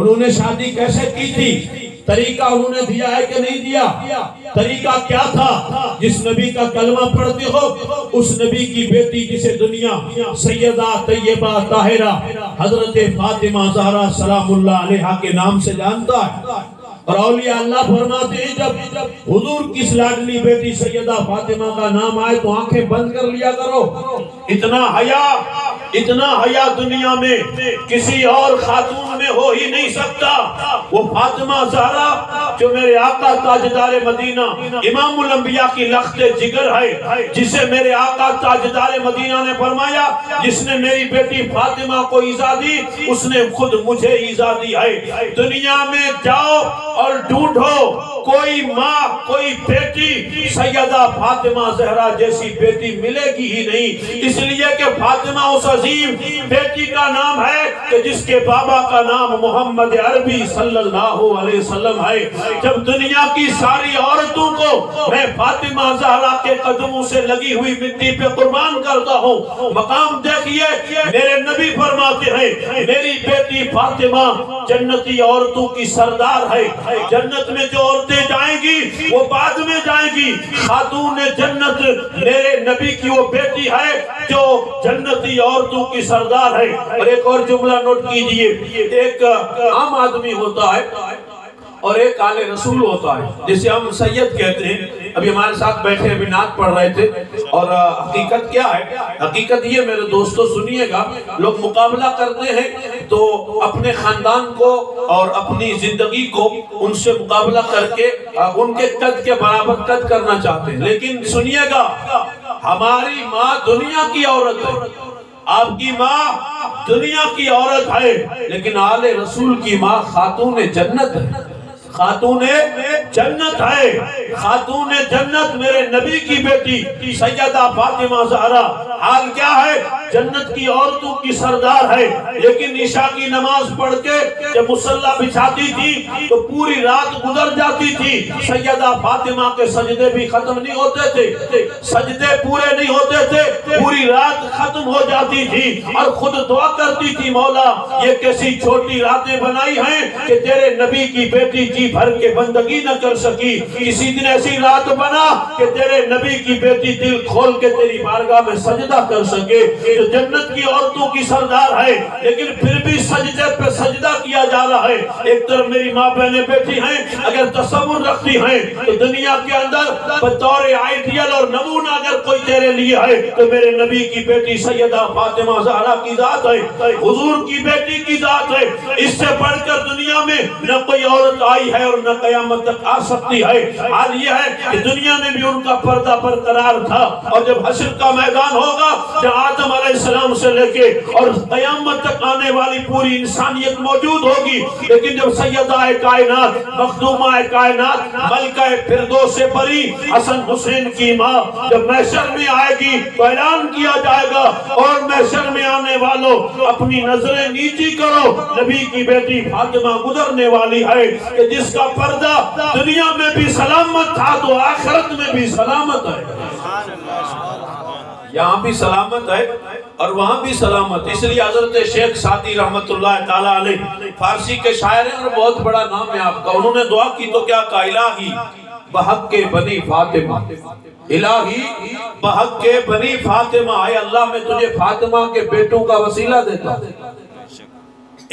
انہوں نے شادی کیسے کی تھی؟ طریقہ انہوں نے دیا ہے کہ نہیں دیا؟ طریقہ کیا تھا؟ جس نبی کا کلمہ پڑھتے ہو اس نبی کی بیٹی جسے دنیا سیدہ طیبہ طاہرہ حضرت فاطمہ زہرا سلام اللہ علیہا کے نام سے جانتا ہے۔ اور اولیاء اللہ فرماتے ہیں جب حضور کی لاڈلی بیٹی سیدہ فاطمہ کا نام آئے تو آنکھیں بند کر لیا کرو۔ اتنا حیا دنیا میں کسی اور خاتون میں ہو ہی نہیں سکتا۔ وہ فاطمہ زہرا جو میرے آقا تاجدار مدینہ امام الانبیاء کی لخت جگر ہے، جسے میرے آقا تاجدار مدینہ نے فرمایا جس نے میری بیٹی فاطمہ کو ایذا دی اس نے خود مجھے ایذا دی ہے۔ دنیا میں جاؤ اور ڈھونڈو، کوئی ماں کوئی بیٹی سیدہ فاطمہ زہرا جیسی بیٹی ملے گی ہی نہیں، اس لیے کہ فاطمہ اس عظیم بیٹی کا نام ہے کہ جس کے بابا کا نام محمد عربی صلی اللہ علیہ وسلم ہے۔ جب دنیا کی ساری عورتوں کو میں فاطمہ زہرا کے قدموں سے لگی ہوئی مٹی پہ قربان کرتا ہوں، مقام دیکھیے میرے نبی فرماتے ہیں میری بیٹی فاطمہ جنتی عورتوں کی سردار ہے۔ جنت میں جو عورتیں جائیں گی وہ بعد میں جائیں گی، خاتون جنت میرے نبی کی وہ بیٹی ہے جو جنتی عورتوں کی سردار ہے۔ اور ایک اور جملہ نوٹ کیجئے، ایک عام آدمی ہوتا ہے اور ایک آل رسول ہوتا ہے جسے ہم سید کہتے ہیں۔ ابھی ہمارے ساتھ بیٹھے ابھی نعت پڑھ رہے تھے، اور حقیقت کیا ہے؟ حقیقت یہ میرے دوستو سنیے گا، لوگ مقابلہ کرتے ہیں تو اپنے خاندان کو اور اپنی زندگی کو ان سے مقابلہ کر کے ان کے قد کے برابر قد کرنا چاہتے ہیں، لیکن سنیے گا ہماری ماں دنیا کی عورت ہے، آپ کی ماں دنیا کی عورت ہے، لیکن آل رسول کی ماں خاتون جنت ہے، خاتون جنت ہے، خاتون جنت میرے نبی کی بیٹی سیدہ فاطمہ زہرا حال کیا ہے؟ جنت کی عورتوں کی سردار ہے، لیکن عشاء کی نماز پڑھ کے جب مصلی بچھاتی تھی تو پوری رات گزر جاتی تھی، سیدہ فاطمہ کے سجدے بھی ختم نہیں ہوتے تھے، سجدے پورے نہیں ہوتے تھے، پوری رات ختم ہو جاتی تھی اور خود دعا کرتی تھی مولا یہ کیسی چھوٹی راتیں بنائی ہیں کہ تیرے نبی کی بیٹی جی بھر کے بندگی نہ کر سکی، کسی دن ایسی رات بنا کہ تیرے نبی کی بیٹی دل کھول کے تیری بارگاہ میں سجدہ کر سکے۔ جو جنت کی عورتوں کی سردار ہے لیکن پھر بھی سجدے پہ سجدہ کیا جا رہا ہے۔ ایک طرف میری ماں بہنیں بیٹھی ہیں، اگر تصور رکھتی ہیں تو دنیا کے اندر بطور آئیڈیل اور نمونہ اگر کوئی تیرے لیے ہے تو میرے نبی کی بیٹی سیدہ فاطمہ زہرا کی ذات ہے، حضور کی بیٹی کی ذات ہے۔ اس سے بڑھ کر دنیا میں نہ کوئی عورت آئی ہے اور نہ قیامت تک آ سکتی ہے۔ حال یہ ہے کہ دنیا میں بھی ان کا پردہ برقرار تھا، اور جب حشر کا میدان ہوگا جہاں آدم علیہ السلام سے لے کے اور قیامت تک آنے والی پوری انسانیت موجود ہوگی، لیکن جب سیدہ کائنات مخدومہ کائنات ملکہ فردوس سے بری حسن حسین کی ماں جب محشر میں آئے گی تو اعلان کیا جائے گا اور محشر میں آنے والوں اپنی نظریں نیچی کرو، نبی کی بیٹی فاطمہ گزرنے والی ہے کہ جس کا پردہ دنیا میں بھی سلامت تھا تو آخرت میں بھی سلامت ہے، یہاں بھی سلامت ہے اور وہاں بھی سلامت۔ اس لیے حضرت شیخ سعدی رحمت اللہ تعالیٰ علیہ فارسی کے شاعر ہیں اور بہت بڑا نام ہے آپ کا، انہوں نے دعا کی تو کیا کہا؟ الہی بحق بنی فاطمہ، الہی بحق بنی فاطمہ، اے اللہ میں تجھے فاطمہ کے بیٹوں کا وسیلہ دیتا ہوں۔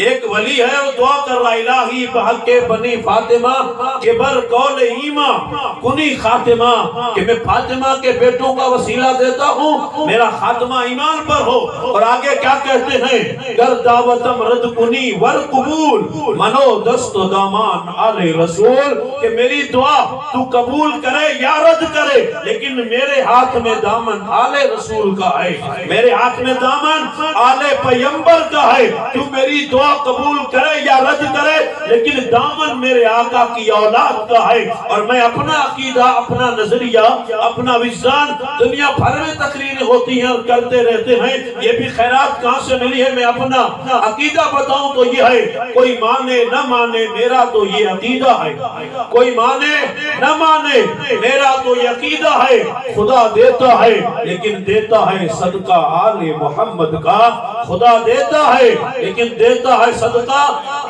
ایک ولی ہے اور دعا کر رہا الہی بحق بنی فاطمہ کہ بر قول ایمان کنی خاتمہ، کہ میں فاطمہ کے بیٹوں کا وسیلہ دیتا ہوں میرا خاتمہ ایمان پر ہو۔ اور آگے کیا کہتے ہیں؟ گر دعوتم رد کنی ور قبول منو دست و دامان آل رسول، کہ میری دعا تو قبول کرے یا رد کرے لیکن میرے ہاتھ میں دامن آل رسول کا ہے، میرے ہاتھ میں دامن آل پیمبر کا ہے، تو میری دعا قبول کرے یا رد کرے لیکن دامن میرے آقا کی اولاد کا ہے۔ اور میں اپنا عقیدہ، اپنا نظریہ، اپنا وجدان، دنیا بھر میں تقریریں ہوتی ہیں اور کرتے رہتے ہیں، یہ بھی خیرات کہاں سے ملی ہے؟ میں اپنا عقیدہ بتاؤں تو یہ ہے، کوئی مانے نہ مانے میرا تو یہ عقیدہ ہے، کوئی مانے نہ مانے میرا تو یہ عقیدہ ہے، خدا دیتا ہے لیکن دیتا ہے صدقہ آل محمد کا، خدا دیتا ہے لیکن دیتا ہے صدقہ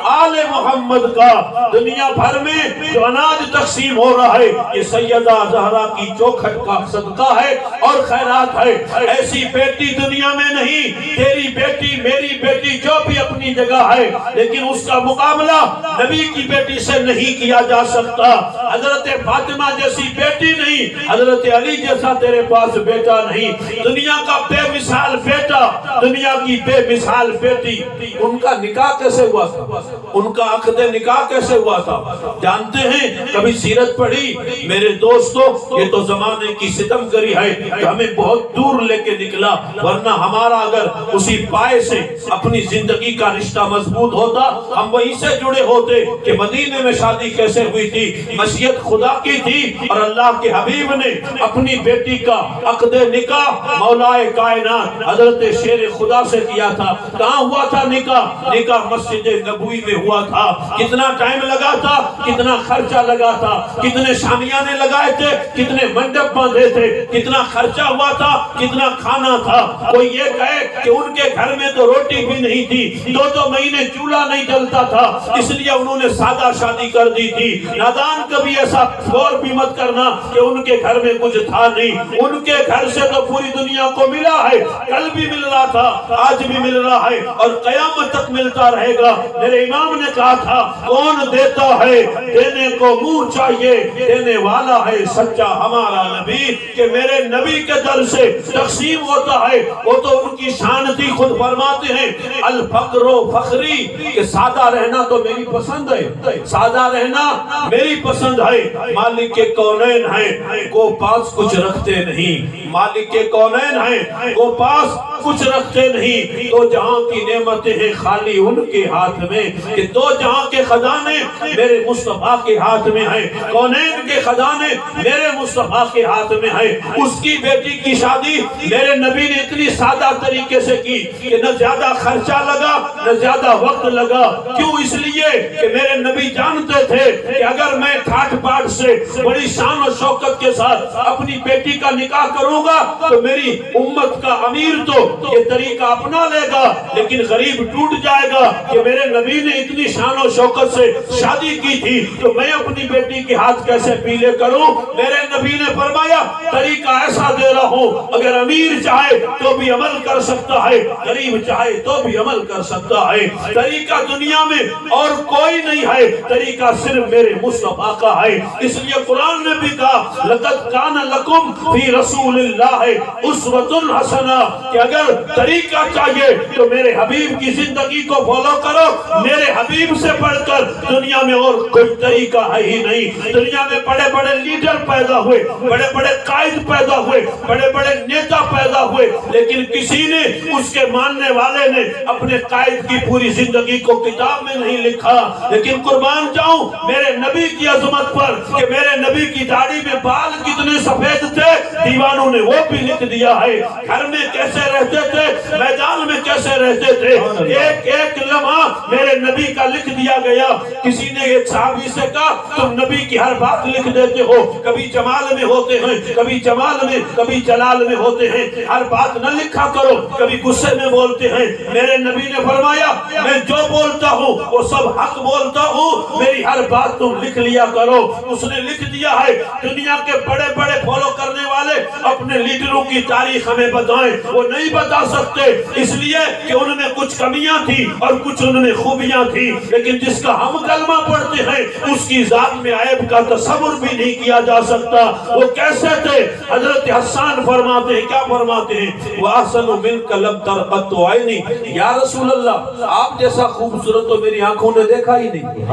آل محمد محمد کا دنیا بھر میں جو اناج تقسیم ہو رہا ہے یہ سیدہ زہرا کی چوکھٹ کا صدقہ ہے اور خیرات ہے۔ ایسی بیٹی دنیا میں نہیں، تیری بیٹی میری بیٹی جو بھی اپنی جگہ ہے، لیکن اس کا مقابلہ نبی کی بیٹی سے نہیں کیا جا سکتا۔ حضرت فاطمہ جیسی بیٹی نہیں، حضرت علی جیسا تیرے پاس بیٹا نہیں، دنیا کا بے مثال بیٹا، دنیا کی بے مثال بیٹی۔ ان کا نکاح کیسے ہوا تھا؟ ان کا عقد نکاح کیسے ہوا تھا؟ جانتے ہیں؟ کبھی سیرت پڑھی؟ میرے دوستو یہ تو زمانے کی ستم گری ہے کہ ہمیں بہت دور لے کے نکلا، ورنہ ہمارا اگر اسی پائے سے اپنی زندگی کا رشتہ مضبوط ہوتا ہم وہیں سے جڑے ہوتے کہ مدینے میں شادی کیسے ہوئی تھی، مشیت خدا کی تھی اور اللہ کے حبیب نے اپنی بیٹی کا عقد نکاح مولائے کائنات حضرت شیر خدا سے کیا تھا۔ کہاں ہوا تھا نکاح؟ نکاح مسجد نبوی میں ہوا تھا۔ کتنا ٹائم لگا تھا، کتنا خرچہ لگا تھا، کتنے شامیانے لگائے تھے، کتنے منڈپ باندھے تھے، کتنا خرچہ ہوا تھا، کتنا کھانا تھا۔ کوئی یہ کہے کہ ان کے گھر میں تو روٹی بھی نہیں تھی، 2 مہینے چولہا نہیں جلتا تھا، اس لیے انہوں نے سادہ شادی کر دی تھی۔ نادان کبھی ایسا غور بھی مت کرنا کہ ان کے گھر میں کچھ تھا نہیں، ان کے گھر سے تو پوری دنیا کو ملا ہے، کل بھی مل رہا تھا، آج بھی مل رہا ہے اور قیامت تک ملتا رہے گا۔ میرے امام نے کہا تھا کون دیتا ہے دینے کو منہ چاہیے، دینے والا ہے سچا ہمارا نبی، کہ میرے نبی کے در سے تقسیم ہوتا ہے، وہ تو ان کی شان تھی، خود فرماتے ہیں الفقر و فخری، کہ سادہ رہنا تو میری پسند ہے، سادہ رہنا میری پسند ہے۔ مالک کے کونین ہیں کو پاس کچھ رکھتے نہیں، مالک کے کونین ہیں کو پاس کچھ رکھتے نہیں، دو جہاں کی نعمتیں ہیں خالی ان کے ہاتھ میں، کہ دو جہاں کے خزانے میرے مصطفیٰ کے ہاتھ میں ہیں، کونین کے خزانے میرے مصطفیٰ کے ہاتھ میں ہیں۔ اس کی بیٹی کی شادی میرے نبی نے اتنی سادہ طریقے سے کی کہ نہ زیادہ خرچہ لگا نہ زیادہ وقت لگا۔ کیوں؟ اس لیے کہ میرے نبی جانتے تھے کہ اگر میں ٹھاٹ پاٹ سے بڑی شان و شوکت کے ساتھ اپنی بیٹی کا نکاح کروں گا تو میری امت کا امیر تو یہ طریقہ اپنا لے گا، لیکن غریب ٹوٹ جائے گا کہ میرے نبی نے اتنی شان و شوکت سے شادی کی تھی تو میں اپنی بیٹی کے ہاتھ کیسے پیلے کروں؟ میرے نبی نے فرمایا طریقہ ایسا دے رہا ہوں، اگر امیر چاہے تو بھی عمل کر سکتا ہے، غریب چاہے تو بھی عمل کر سکتا ہے۔ طریقہ دنیا میں اور کوئی نہیں ہے، طریقہ صرف میرے مصطفیٰ کا ہے۔ اس لیے قرآن نے بھی کہا لَقَدْ كَانَ لَكُمْ فِي رَسُولِ اللَّهِ أُسْوَةٌ حَسَنَةٌ، کہ اگر طریقہ چاہیے تو میرے حبیب کی زندگی کو فالو کرو، میرے حبیب سے بڑھ کر دنیا میں اور کوئی طریقہ ہے ہی نہیں۔ دنیا میں بڑے بڑے لیڈر پیدا ہوئے، بڑے بڑے قائد پیدا ہوئے، بڑے بڑے نیتا پیدا ہوئے، لیکن کسی نے اس کے ماننے والے نے اپنے قائد کی پوری زندگی کو کتاب میں نہیں لکھا۔ لیکن قربان جاؤں میرے نبی کی عظمت پر کہ میرے نبی کی داڑھی میں بال کتنے سفید تھے، دیوانوں نے وہ بھی لکھ دیا ہے۔ گھر میں کیسے رہتے تھے، میدان میں کیسے رہتے تھے، ایک ایک لمحہ میرے نبی کا لکھ دیا گیا۔ کسی نے ایک صحابی سے کہا تم نبی کی ہر بات لکھ دیتے ہو، کبھی جمال میں ہوتے ہیں، کبھی جمال میں، کبھی جلال میں ہوتے ہیں، ہر بات نہ لکھا کرو، کبھی غصے میں بولتے ہیں۔ میرے نبی نے فرمایا میں جو بولتا ہوں وہ سب حق بولتا ہوں، میری ہر بات تم لکھ لیا کرو۔ اس نے لکھ دیا ہے۔ دنیا کے بڑے بڑے فالو کرنے والے اپنے لیڈروں کی تاریخ ہمیں بتائیں، وہ نہیں بتا سکتے، اس لیے کہ ان میں کچھ کمیاں تھی اور کچھ ان میں خوبیاں تھی، لیکن جس کا ہم کلمہ پڑھتے ہیں اس کی ذات میں عیب کا تصور بھی نہیں کیا جا سکتا۔ وہ کیسے تھے؟ حضرت حسان فرماتے ہیں، کیا فرماتے ہیں؟ وَأَحْسَنُ مِنْكَ لَمْ تَرَ قَطُّ عَيْنِي، یا رسول اللہ آپ جیسا خوبصورت تو میری آنکھوں نے دیکھا ہی نہیں۔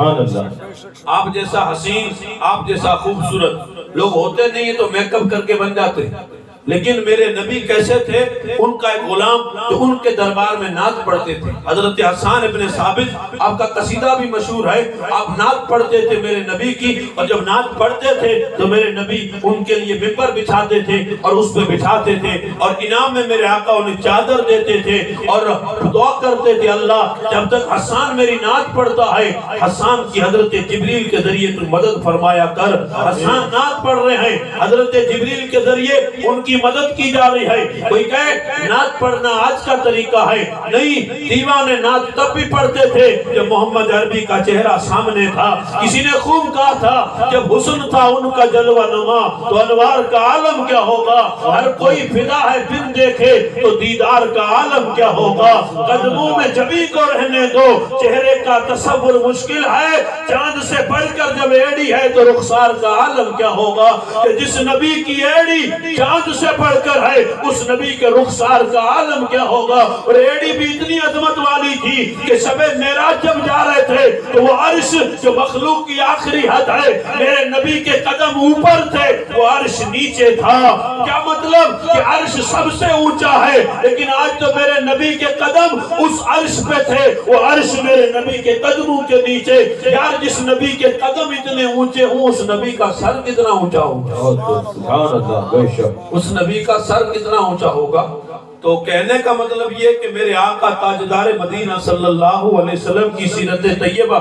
آپ جیسا حسین، آپ جیسا خوبصورت لوگ ہوتے نہیں ہیں تو میک اپ کر کے بن جاتے، لیکن میرے نبی کیسے تھے؟ ان کا ایک غلام جو ان کے دربار میں نعت پڑھتے تھے، حضرت حسان ابن ثابت، آپ کا قصیدہ بھی مشہور ہے، آپ نعت پڑھتے تھے میرے نبی کی، اور جب نعت پڑھتے تھے تو میرے نبی ان کے لیے ممبر بچھاتے تھے اور اس پہ بٹھاتے تھے، اور انعام میں میرے آقا انہیں چادر دیتے تھے اور دعا کرتے تھے اللہ جب تک حسان میری نعت پڑھتا ہے حسان کی حضرت جبریل کے ذریعے تو مدد فرمایا کر۔ حسان نعت پڑھ رہے ہیں، حضرت جبریل کے ذریعے ان کی کی مدد کی جا رہی ہے۔ کوئی کہے نعت پڑھنا آج کا طریقہ ہے، نہیں، دیوانے نعت تب بھی پڑھتے تھے جب محمد عربی کا چہرہ سامنے تھا۔ کسی نے خوب کہا تھا جب حسن تھا ان کا جلوہ نما تو انوار کا عالم کیا ہوگا، ہر کوئی فدا ہے بن دیکھے تو دیدار کا عالم کیا ہوگا۔ قدموں میں جبی کو رہنے دو، چہرے کا تصور مشکل ہے، چاند سے بڑھ کر جب ایڑی ہے تو رخسار کا عالم کیا ہوگا۔ کہ جس نبی کی ایڑی چاند سے بڑھ کر ہے اس نبی کے رخسار کا عالم کیا ہوگا۔ اور ایڑی بھی اتنی عظمت والی تھی کہ شب معراج جب جا رہے تھے تو وہ عرش جو مخلوق کی آخری حد ہے، میرے نبی کے قدم اوپر تھے، وہ عرش نیچے تھا۔ کیا مطلب کہ عرش سب سے اونچا ہے، لیکن آج تو میرے نبی کے قدم اس عرش پہ تھے، وہ عرش میرے نبی کے قدموں کے نیچے۔ یار جس نبی کے قدم اتنے اونچے ہوں اس نبی کا سر کتنا اونچا ہوگا، سبحان اللہ، بے شک اس نبی کا سر کتنا اونچا ہوگا۔ تو کہنے کا مطلب یہ کہ میرے آقا تاجدار مدینہ صلی اللہ علیہ وسلم کی سیرت طیبہ،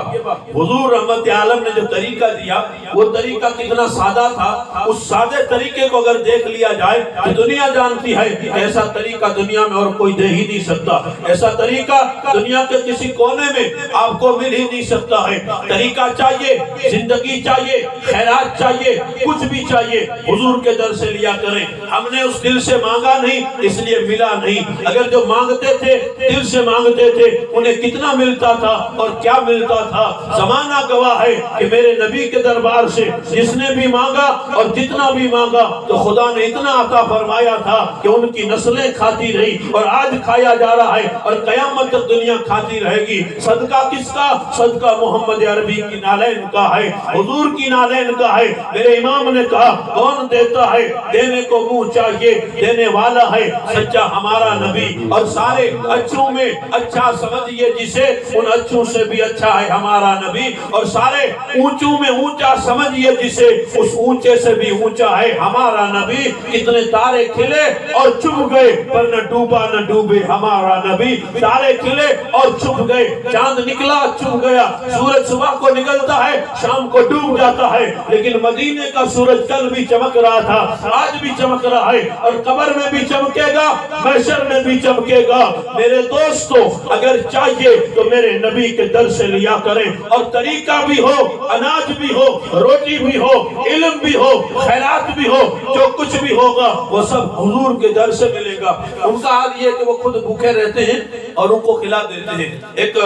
حضور رحمت عالم نے جو طریقہ دیا وہ طریقہ کتنا سادہ تھا۔ اس سادے طریقے کو اگر دیکھ لیا جائے تو دنیا جانتی ہے کہ ایسا طریقہ دنیا میں اور کوئی دے ہی نہیں سکتا، ایسا طریقہ دنیا کے کسی کونے میں آپ کو مل ہی نہیں سکتا ہے۔ طریقہ چاہیے، زندگی چاہیے، خیرات چاہیے، کچھ بھی چاہیے، حضور کے در سے لیا کریں۔ ہم نے اس دل سے مانگا نہیں اس لیے ملا نہیں، اگر جو مانگتے تھے دل سے مانگتے تھے انہیں کتنا ملتا تھا اور کیا ملتا تھا۔ زمانہ گواہ ہے کہ میرے نبی کے دربار سے جس نے بھی مانگا اور جتنا بھی مانگا تو خدا نے اتنا عطا فرمایا تھا کہ ان کی نسلیں کھاتی رہی اور آج کھایا جا رہا ہے اور قیامت تک دنیا کھاتی رہے گی۔ صدقہ کس کا؟ صدقہ محمد عربی کی نالین کا ہے، حضور کی نالین کا ہے۔ میرے امام نے کہا کون دیتا ہے؟ دینے کو منہ چاہیے، دینے والا ہے سچا ہمارا نبی۔ اور سارے اچھوں میں اچھا سمجھئے جسے، ان اچھوں سے بھی اچھا ہے ہمارا نبی۔ اور سارے اونچوں میں اونچا سمجھئے جسے، اس اونچے سے بھی اونچا ہے ہمارا نبی۔ کتنے تارے کھلے اور چھپ گئے پر نہ ڈوبا نہ ڈوبے ہمارا نبی۔ تارے کھلے اور چھپ گئے، چاند نکلا چھپ گیا، سورج صبح کو نکلتا ہے شام کو ڈوب جاتا ہے، لیکن مدینے کا سورج کل بھی چمک رہا تھا، آج بھی چمک رہا ہے اور قبر میں بھی چمکے گا، محشر میں بھی چمکے گا۔ میرے دوستو اگر چاہیے تو میرے نبی کے در سے لیا کریں، اور طریقہ بھی ہو، اناج بھی ہو، روٹی بھی ہو، علم بھی ہو، خیرات بھی ہو، جو کچھ بھی ہوگا وہ سب حضور کے در سے ملے گا۔ ان کا حال یہ ہے کہ وہ خود بھوکے رہتے ہیں اور ان کو کھلا دیتے ہیں۔ ایک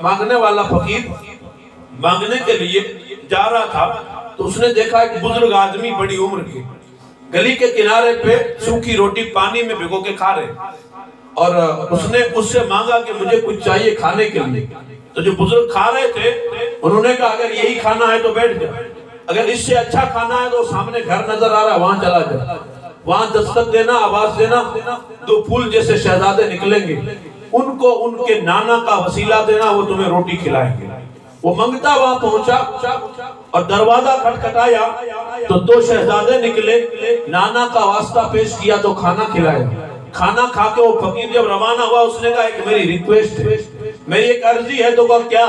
مانگنے والا فقیر مانگنے کے لیے جا رہا تھا تو اس نے دیکھا ایک بزرگ آدمی بڑی عمر کے گلی کے کنارے پہ سوکھی روٹی پانی میں بھگو کے کھا رہے، اور اس نے اس سے مانگا کہ مجھے کچھ چاہیے کھانے کے لیے۔ تو جو بزرگ کھا رہے تھے انہوں نے کہا اگر یہی کھانا ہے تو بیٹھ جا، اگر اس سے اچھا کھانا ہے تو سامنے گھر نظر آ رہا ہے وہاں چلا جا، وہاں دستک دینا، آواز دینا، دو پھول جیسے شہزادے نکلیں گے، ان کو ان کے نانا کا وسیلہ دینا، وہ تمہیں روٹی کھلائیں گے۔ وہ منگتا وہاں پہنچا اور دروازہ کھٹکھٹایا تو دو شہزادے نکلے، نانا کا واسطہ پیش کیا تو کھانا کھلایا۔ کھانا کھا کے وہ فقیر جب روانہ ہوا اس نے کہا ایک میری ریکویسٹ ہے، میری ایک عرضی ہے۔ تو کہا کیا؟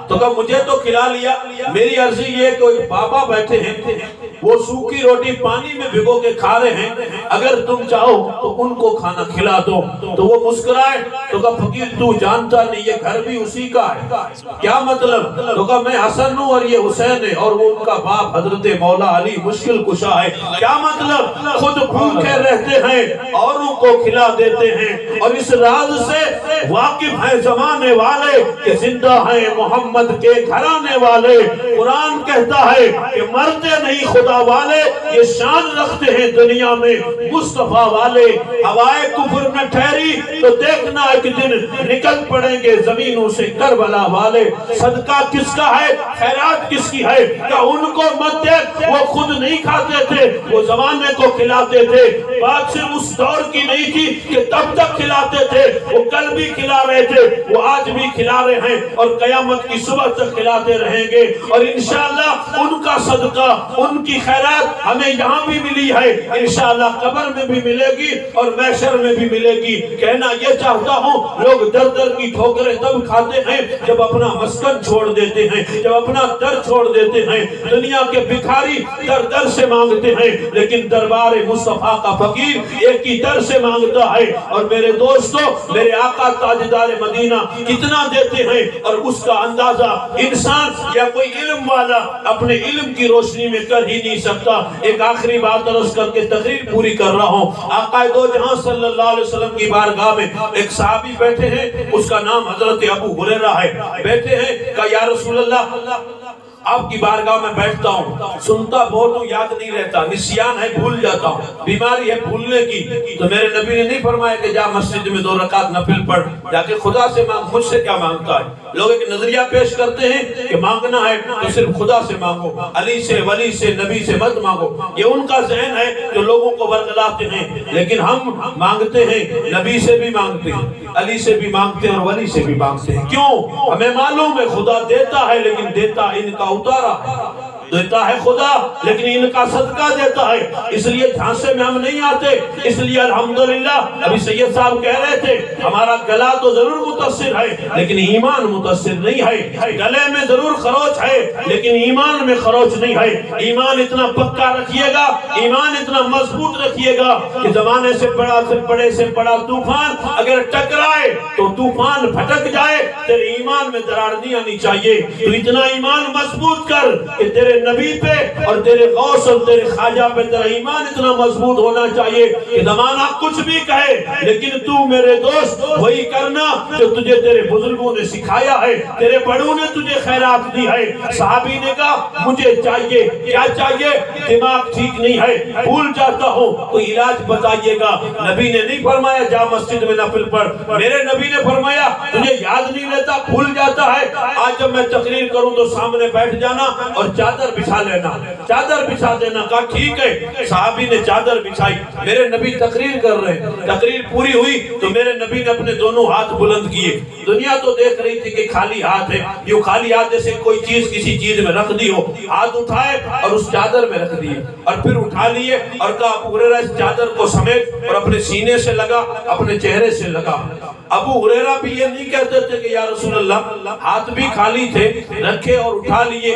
تو کہا مجھے تو کھلا لیا، میری عرضی یہ کہ کوئی بابا بیٹھے ہیں وہ سوکھی روٹی پانی میں بھگو کے کھا رہے ہیں، اگر تم چاہو تو ان کو کھانا کھلا دو۔ تو وہ مسکرائے تو کہا فقیر تو جانتا نہیں یہ گھر بھی اسی کا ہے۔ کیا مطلب؟ تو کہا میں حسن ہوں اور یہ حسین ہے اور وہ ان کا باپ حضرت مولا علی مشکل کشا ہے۔ کیا مطلب؟ خود بھوکے رہتے ہیں اوروں کو کھلا دیتے ہیں، اور اس راز سے واقف ہیں زمانے والے کہ زندہ ہیں محمد کے گھرانے والے۔ قرآن کہتا ہے کہ مرتے نہیں خدا والے، یہ شان رکھتے ہیں دنیا میں مصطفیٰ والے۔ ہوائے کفر نہ ٹھہری تو دیکھنا ایک دن نکل پڑیں گے زمینوں سے کربلا والے۔ صدقہ کس کا ہے؟ خیرات کس کی ہے؟ کہ ان کو مت دے، وہ خود نہیں کھاتے تھے، وہ زمانے کو کھلاتے تھے۔ بات صرف اس دور کی نہیں تھی کہ تب تک کھلاتے تھے، وہ کل بھی کھلا رہے تھے، وہ آج بھی کھلا رہے ہیں اور قیامت کی صبح تک کھلاتے رہیں گے۔ اور انشاءاللہ ان کا صدقہ، ان کی کی خیرات ہمیں یہاں بھی ملی ہے، انشاءاللہ قبر میں بھی ملے گی اور محشر میں بھی ملے گی۔ کہنا یہ چاہتا ہوں، لوگ در در کی ٹھوکریں تب کھاتے ہیں جب اپنا مسکن چھوڑ دیتے ہیں، جب اپنا در چھوڑ دیتے ہیں۔ دنیا کے بھکاری در در سے مانگتے ہیں، لیکن دربار مصطفیٰ کا فقیر ایک ہی در سے مانگتا ہے۔ اور میرے دوستو، میرے آقا تاجدار مدینہ کتنا دیتے ہیں، اور اس کا اندازہ انسان یا کوئی علم والا اپنے علم کی روشنی میں کر ہی نہیں سکتا۔ ایک آخری بات عرض کر کے تقریر پوری کر رہا ہوں۔ آقا دو جہاں صلی اللہ علیہ وسلم کی بارگاہ میں ایک صحابی بیٹھے ہیں، اس کا نام حضرت ابو ہریرہ ہے۔ بیٹھے ہیں، کہا یا رسول اللہ آپ کی بارگاہ میں بیٹھتا ہوں، سنتا بہت ہوں، یاد نہیں رہتا، نسیان ہے، بھول جاتا ہوں، بیماری ہے بھولنے کی۔ تو میرے نبی نے نہیں فرمایا کہ جا مسجد میں 2 رکعت نفل پڑھ، جا کے خدا سے مانگ، مجھ سے کیا مانگتا ہے؟ لوگ ایک نظریہ پیش کرتے ہیں کہ مانگنا ہے تو صرف خدا سے مانگو، علی سے، ولی سے، نبی سے مت مانگو۔ یہ ان کا ذہن ہے جو لوگوں کو ورگلاتے ہیں، لیکن ہم مانگتے ہیں، نبی سے بھی مانگتے ہیں، علی سے بھی مانگتے ہیں اور ولی سے بھی مانگتے ہیں۔ کیوں؟ ہمیں معلوم ہے خدا دیتا ہے، لیکن دیتا ان کا اتارا دیتا ہے خدا، لیکن ان کا صدقہ دیتا ہے۔ اس لیے جھانسے میں ہم نہیں آتے۔ اس لیے الحمدللہ ابھی سید صاحب کہہ رہے تھے ہمارا گلا تو ضرور متاثر ہے لیکن ایمان متاثر نہیں ہے۔ گلے میں ضرور خروچ ہے لیکن ایمان میں خروچ نہیں ہے۔ ایمان اتنا پکا رکھیے گا، ایمان اتنا مضبوط رکھیے گا کہ زمانے سے بڑا طوفان اگر ٹکرائے تو طوفان پھٹک جائے، تیرے ایمان میں دراڑ نہیں آنی چاہیے۔ تو اتنا ایمان مضبوط کر کہ تیرے نبی پہ اور تیرے غوث اور تیرے خواجہ پہ تیرا ایمان اتنا مضبوط ہونا چاہیے کہ زمانہ کچھ بھی کہے لیکن تو میرے دوست وہی کرنا جو تجھے تیرے بزرگوں نے سکھایا ہے، تیرے بڑوں نے تجھے خیرات دی ہے۔ صحابی نے کہا مجھے چاہیے، کیا چاہیے؟ دماغ ٹھیک نہیں ہے، بھول جاتا ہوں، کوئی علاج بتائیے گا۔ نبی نے نہیں فرمایا جا مسجد میں نفل پڑھ، میرے نبی نے فرمایا تجھے یاد نہیں رہتا، بھول جاتا ہے، آج جب میں تقریر کروں تو سامنے بیٹھ جانا اور چادر بچھا لینا، چادر بچھا دینا۔ کہا ٹھیک ہے۔ صحابی نے چادر بچھائی، میرے نبی تقریر کر رہے ہیں، تقریر پوری ہوئی تو میرے نبی نے اپنے دونوں ہاتھ بلند کیے۔ دنیا تو دیکھ رہی تھی کہ خالی ہاتھ ہے، یوں خالی ہاتھ جیسے کوئی چیز کسی چیز میں رکھ دی ہو۔ ہاتھ اٹھائے اور اس چادر میں رکھ دیے اور پھر اٹھا لیے اور کہا ابو ہریرہ اس چادر کو سمیٹ اور اپنے سینے سے لگا، اپنے چہرے سے لگا۔ ابو ہریرہ بھی یہ نہیں کہتے تھے کہ یا رسول اللہ ہاتھ بھی خالی تھے، رکھے اور اٹھا لیے،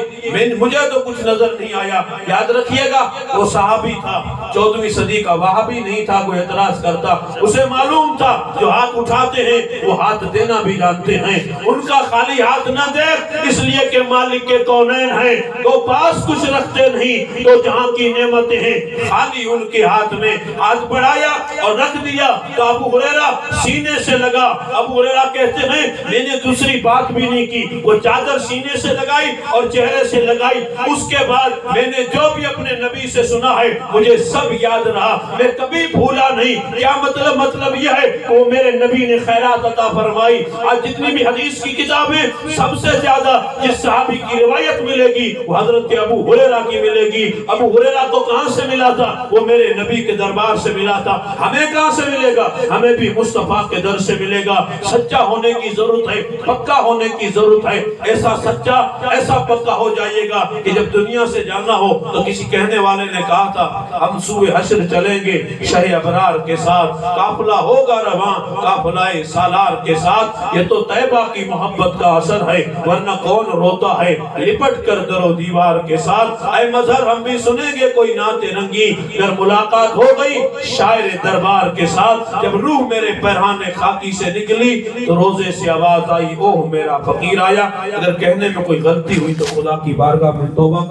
مجھے تو کچھ نظر نہیں آیا۔ یاد رکھیے گا وہ صحابی تھا، 14ویں صدی کا، وہابی نہیں تھا کوئی اعتراض کرتا۔ اسے معلوم تھا جو ہاتھ اٹھاتے ہیں وہ ہاتھ دینا بھی جانتے ہیں۔ ان کا خالی ہاتھ نہ دیکھ، اس لیے کہ مالک کے کونین ہیں، وہ پاس کچھ رکھتے نہیں، تو جہاں کی نعمتیں ہیں خالی ان کے ہاتھ میں۔ ہاتھ بڑھایا اور رکھ دیا تو ابو ہریرہ سینے سے لگا۔ ابو ہریرہ کہتے ہیں میں نے دوسری بات بھی نہیں کی، وہ چادر سینے سے لگائی اور چہرے سے لگائی۔ اس کے بعد میں نے جو بھی اپنے نبی سے سنا ہے مجھے سب یاد رہا، میں کبھی بھولا نہیں۔ کیا مطلب یہ ہے کہ وہ میرے نبی نے خیرات عطا فرمائی۔ آج جتنی بھی حدیث کی کتابیں سب سے زیادہ جس صحابی کی روایت ملے گی وہ حضرت ابو ہریرہ کی ملے گی۔ ابو ہریرہ کو کہاں سے ملا تھا؟ وہ میرے نبی کے دربار سے ملا تھا۔ ہمیں کہاں سے ملے گا؟ ہمیں بھی مصطفیٰ کے در سے ملے گا۔ سچا ہونے کی ضرورت ہے، پکا ہونے کی ضرورت ہے۔ ایسا سچا، ایسا پکا ہو جائیے گا کہ جب دنیا سے جانا ہو تو کسی کہنے والے نے کہا تھا ہم سوئے حشر چلیں گے شہ ابرار کے ساتھ، قافلہ ہوگا رواں قافلہ سالار کے ساتھ۔ یہ تو طیبہ کی محبت کا اثر ہے، ورنہ کون روتا ہے لپٹ کر در و دیوار کے ساتھ۔ اے مظہر ہم بھی سنیں گے کوئی نعت رنگی، اگر ملاقات ہو گئی شاعر دربار کے ساتھ۔ جب روح میرے پیرہان خاکی سے نکلی تو روزے سے آواز آئی اوہ میرا فقیر آیا۔ اگر کہنے میں کوئی غلطی ہوئی تو خدا کی بارگاہ میں توبہ